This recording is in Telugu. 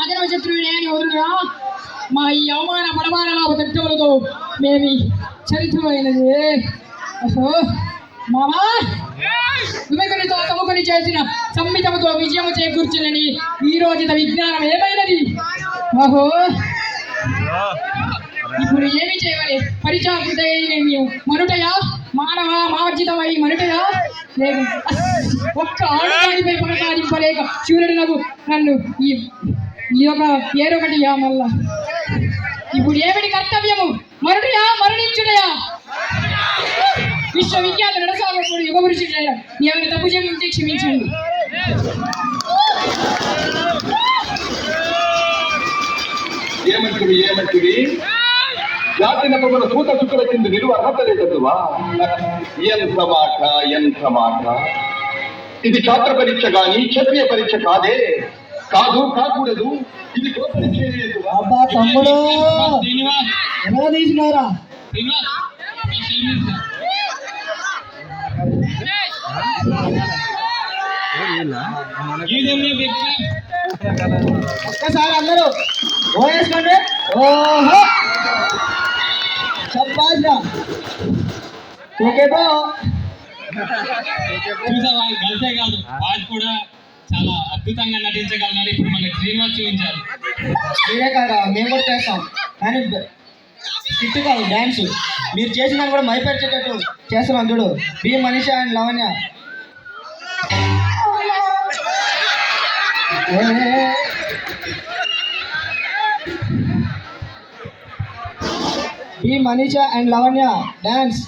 అజన్మ శత్రువునే అని వదులురా. మా ఈ అవమాన పడమానాల తత్వములతో మేమి చరిత్రమైనది. అసో మామా విమకునితో తమకుని చేసిన సంహితముతో విజయము చేకూర్చునని ఈ రోజు విజ్ఞానం ఏమైనది? అహో ఇప్పుడు ఏమి చేయవాలి? పరిచాకృతయ్య మనుటయా మానవ మార్జితమై మనుటయా లేదు. ఒక్క ఆడదానిపై పగసాధింపలేక శివుడు నన్ను ఈ యొక్క ఏరొకటి మళ్ళా ఇప్పుడు ఏమిటి కర్తవ్యము? మరుటయా మరణించుటయా? విశ్వవిఖ్యాత నడసాగకుడు యుగపురుషుడైన ఏమైనా తప్పు చేయించి క్షమించండి. ఏమంటివి జాతి నమ్మకం సూత చుక్కల కింద నిలువ అర్హత లేదవా? ఎంత మాట ఇది ఛాత్ర పరీక్ష గాని క్షత్రియ పరీక్ష కాదే. కాకూడదు. ఇది అబ్బా తమ్ముడు ఎలా తీసినారా? ఒక్కసారి అందరూ ఓవేసుకోండి. ఓహో చెప్పాల్సిన ఓకేపో. కలిసే కాదు వాడు కూడా చాలా అద్భుతంగా నటించగలనాడు. ఇప్పుడు మనకి శ్రీనివాస్ చూపించారు. మీరే కాదా మేము కూడా చేస్తాం కానీ స్కిట్ కాదు డ్యాన్స్. మీరు చేసిన కూడా మైపరిచేటట్టు చేస్తున్నాం చూడు. B Manisha and Lavanya. B Manisha and Lavanya dance.